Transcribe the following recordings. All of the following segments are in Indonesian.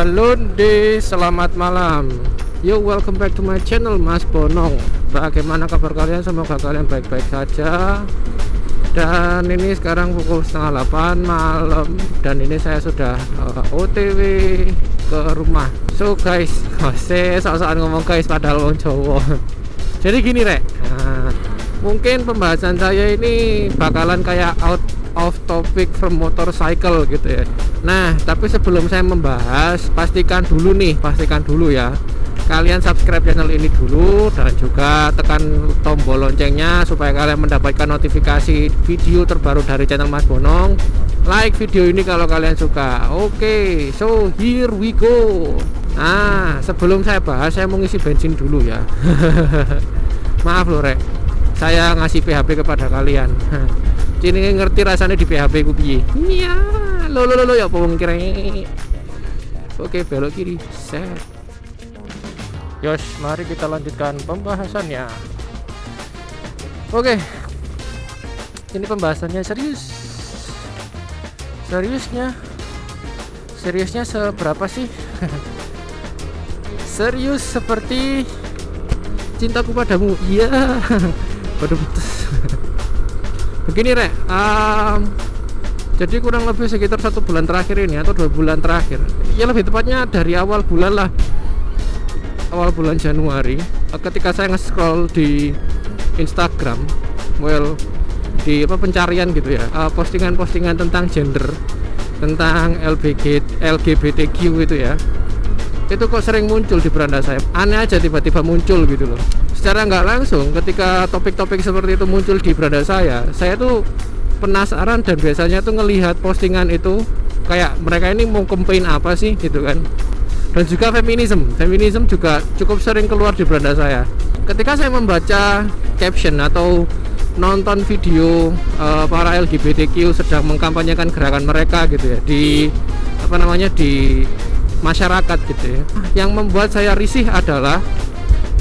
Halo Nde, selamat malam. Yo, welcome back to my channel Mas Bonong. Bagaimana kabar kalian? Semoga kalian baik-baik saja. Dan ini sekarang pukul setengah 8 malam. Dan ini saya sudah OTW ke rumah. So guys, saya sok-sokan ngomong guys padahal wong Jawa. Jadi gini rek, mungkin pembahasan saya ini bakalan kayak out of topic from motorcycle gitu ya. Nah, tapi sebelum saya membahas, pastikan dulu ya, kalian subscribe channel ini dulu dan juga tekan tombol loncengnya supaya kalian mendapatkan notifikasi video terbaru dari channel Mas Bonong. Like video ini kalau kalian suka. Oke, so here we go. Nah, sebelum saya bahas, saya mau ngisi bensin dulu ya. Maaf loh rek, saya ngasih PHP kepada kalian. Ini ngerti rasanya di PHP ku piye. Iya, lo ya apa wong kira. Oke, belok kiri. Set. Yos, mari kita lanjutkan pembahasannya. Oke. Ini pembahasannya serius. Seriusnya seberapa sih? Serius seperti cintaku padamu. Iya. Waduh putus. Begini rek, jadi kurang lebih sekitar 1 bulan terakhir ini atau 2 bulan terakhir, ya lebih tepatnya dari awal bulan Januari, ketika saya nge-scroll di Instagram, di pencarian gitu ya, postingan-postingan tentang gender, tentang LGBTQ gitu ya, itu kok sering muncul di beranda saya. Aneh aja tiba-tiba muncul gitu loh. Secara nggak langsung ketika topik-topik seperti itu muncul di beranda saya tuh penasaran dan biasanya tuh ngelihat postingan itu kayak mereka ini mau campaign apa sih gitu kan. Dan juga feminism juga cukup sering keluar di beranda saya. Ketika saya membaca caption atau nonton video para LGBTQ sedang mengkampanyekan gerakan mereka gitu ya di di masyarakat gitu ya. Yang membuat saya risih adalah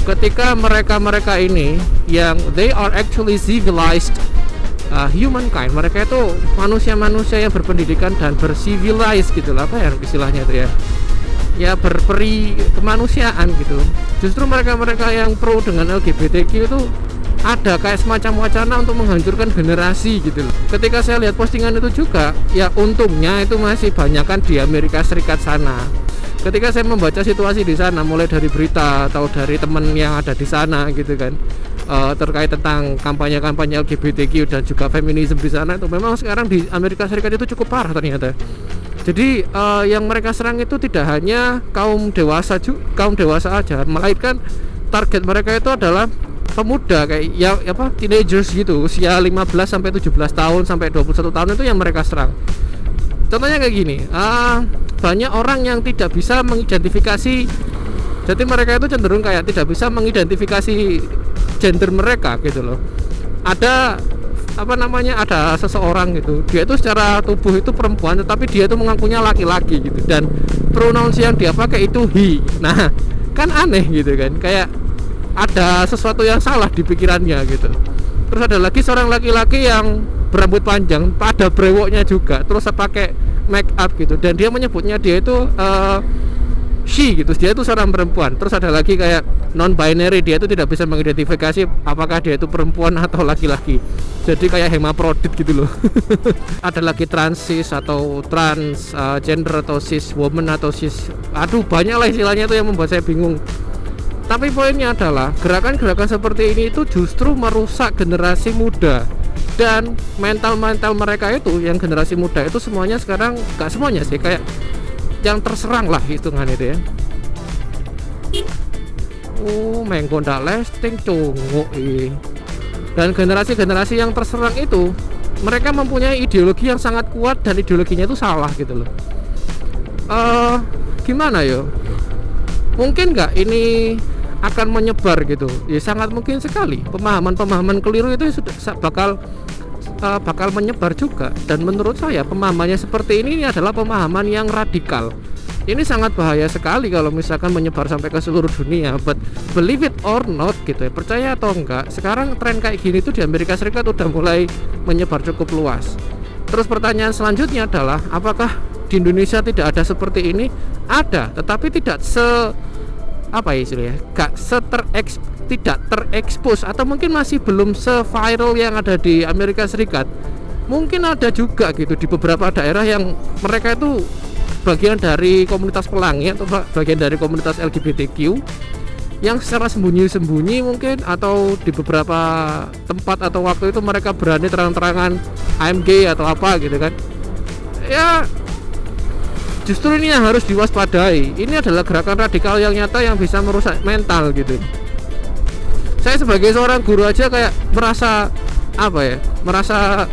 ketika mereka ini yang they are actually civilized humankind, mereka itu manusia-manusia yang berpendidikan dan bercivilized gitu lah, apa ya istilahnya itu ya berperi kemanusiaan gitu. Justru mereka yang pro dengan LGBTQ itu ada kayak semacam wacana untuk menghancurkan generasi gitu loh. Ketika saya lihat postingan itu juga, ya untungnya itu masih banyakkan di Amerika Serikat sana. Ketika saya membaca situasi di sana, mulai dari berita atau dari teman yang ada di sana gitu kan, terkait tentang kampanye-kampanye LGBTQ dan juga feminisme di sana, itu memang sekarang di Amerika Serikat itu cukup parah ternyata. Jadi yang mereka serang itu tidak hanya kaum dewasa aja, melainkan target mereka itu adalah pemuda kayak teenagers gitu, usia 15 sampai 17 tahun sampai 21 tahun itu yang mereka serang. Contohnya kayak gini, banyak orang yang tidak bisa mengidentifikasi, jadi mereka itu cenderung kayak tidak bisa mengidentifikasi gender mereka gitu loh. Ada ada seseorang gitu, dia itu secara tubuh itu perempuan tetapi dia itu mengakunya laki-laki gitu, dan pronouns yang dia pakai itu he. Nah, kan aneh gitu kan, kayak ada sesuatu yang salah di pikirannya gitu. Terus ada lagi seorang laki-laki yang berambut panjang, pada brewoknya juga, terus pakai make up gitu, dan dia menyebutnya dia itu she gitu, dia itu seorang perempuan. Terus ada lagi kayak non binary, dia itu tidak bisa mengidentifikasi apakah dia itu perempuan atau laki-laki, jadi kayak hermaprodit gitu loh. Ada lagi transis atau transgender atau cis woman atau cis, banyak lah istilahnya itu yang membuat saya bingung. Tapi poinnya adalah gerakan-gerakan seperti ini itu justru merusak generasi muda. Dan mental mereka itu, yang generasi muda itu semuanya sekarang, gak semuanya sih, kayak yang terserang lah hitungan itu ya. Mengko ndak lasting cunguk ini. Dan generasi yang terserang itu, mereka mempunyai ideologi yang sangat kuat dan ideologinya itu salah gitu loh. Gimana yo? Mungkin nggak ini akan menyebar gitu? Ya sangat mungkin sekali. Pemahaman keliru itu sudah bakal menyebar juga. Dan menurut saya pemahamannya seperti ini adalah pemahaman yang radikal. Ini sangat bahaya sekali kalau misalkan menyebar sampai ke seluruh dunia. But believe it or not gitu ya, percaya atau enggak, sekarang tren kayak gini tuh di Amerika Serikat udah mulai menyebar cukup luas. Terus pertanyaan selanjutnya adalah apakah di Indonesia tidak ada seperti ini? Ada, tetapi tidak apa ya istilahnya, tidak terekspos, atau mungkin masih belum se-viral yang ada di Amerika Serikat. Mungkin ada juga gitu di beberapa daerah yang mereka itu bagian dari komunitas pelangi atau bagian dari komunitas LGBTQ yang secara sembunyi-sembunyi mungkin, atau di beberapa tempat atau waktu itu mereka berani terang-terangan I'm gay atau apa gitu kan. Ya justru ini yang harus diwaspadai. Ini adalah gerakan radikal yang nyata yang bisa merusak mental gitu. Saya sebagai seorang guru aja kayak merasa merasa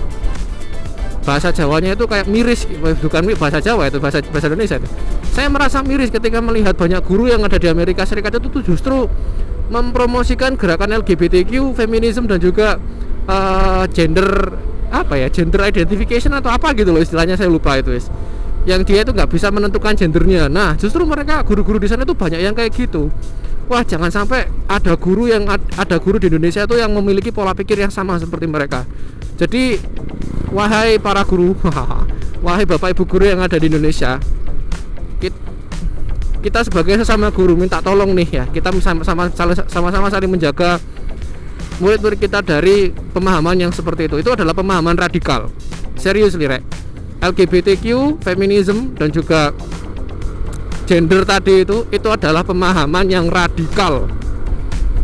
bahasa Jawanya itu kayak miris, bukan bahasa Jawa, itu bahasa Indonesia itu. Saya merasa miris ketika melihat banyak guru yang ada di Amerika Serikat itu tuh justru mempromosikan gerakan LGBTQ, feminisme, dan juga gender identification atau apa gitu loh istilahnya, saya lupa itu guys. Yang dia itu nggak bisa menentukan gendernya. Nah justru mereka guru-guru di sana tuh banyak yang kayak gitu. Wah, jangan sampai ada guru di Indonesia tuh yang memiliki pola pikir yang sama seperti mereka. Jadi wahai para guru, wahai bapak ibu guru yang ada di Indonesia, kita sebagai sesama guru minta tolong nih ya, kita sama-sama saling menjaga murid-murid kita dari pemahaman yang seperti itu. Itu adalah pemahaman radikal. Serius lirek. LGBTQ, feminisme, dan juga gender tadi itu adalah pemahaman yang radikal.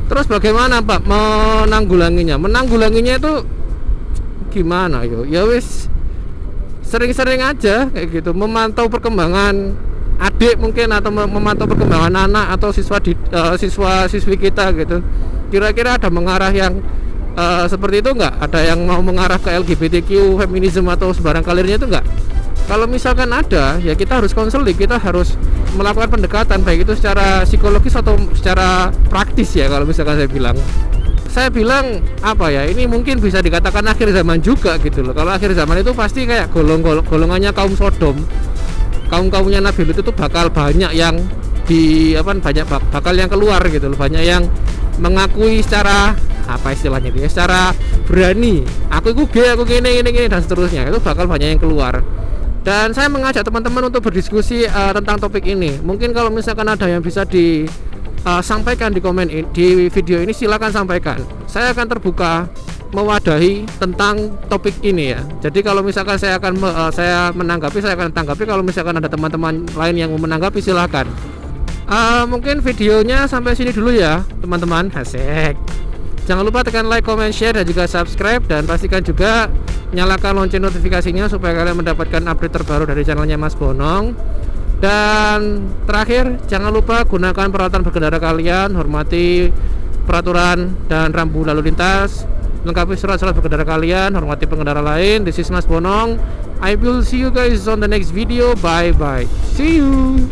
Terus bagaimana Pak menanggulanginya? Menanggulanginya itu gimana yo? Ya wis sering-sering aja kayak gitu, memantau perkembangan adik mungkin, atau memantau perkembangan anak atau siswa-siswi kita gitu. Kira-kira ada mengarah yang seperti itu enggak? Ada yang mau mengarah ke LGBTQ, feminisme atau sebarang kalirnya itu enggak? Kalau misalkan ada, ya kita harus konseling, kita harus melakukan pendekatan, baik itu secara psikologis atau secara praktis ya. Kalau misalkan saya bilang apa ya, ini mungkin bisa dikatakan akhir zaman juga gitu loh. Kalau akhir zaman itu pasti kayak golongannya kaum Sodom, kaumnya Nabi Lut itu bakal banyak yang bakal yang keluar gitu loh, banyak yang mengakui secara istilahnya itu ya, secara berani, aku gay, aku gini dan seterusnya. Itu bakal banyak yang keluar. Dan saya mengajak teman-teman untuk berdiskusi tentang topik ini. Mungkin kalau misalkan ada yang bisa disampaikan di komen di video ini, silakan sampaikan. Saya akan terbuka mewadahi tentang topik ini ya. Jadi kalau misalkan saya akan menanggapi, saya akan tanggapi. Kalau misalkan ada teman-teman lain yang mau menanggapi, silakan. Mungkin videonya sampai sini dulu ya teman-teman. Asik. Jangan lupa tekan like, comment, share, dan juga subscribe. Dan pastikan juga nyalakan lonceng notifikasinya supaya kalian mendapatkan update terbaru dari channelnya Mas Bonong. Dan terakhir, jangan lupa gunakan peralatan berkendara kalian, hormati peraturan dan rambu lalu lintas, lengkapi surat-surat berkendara kalian, hormati pengendara lain. This is Mas Bonong. I will see you guys on the next video. Bye bye. See you.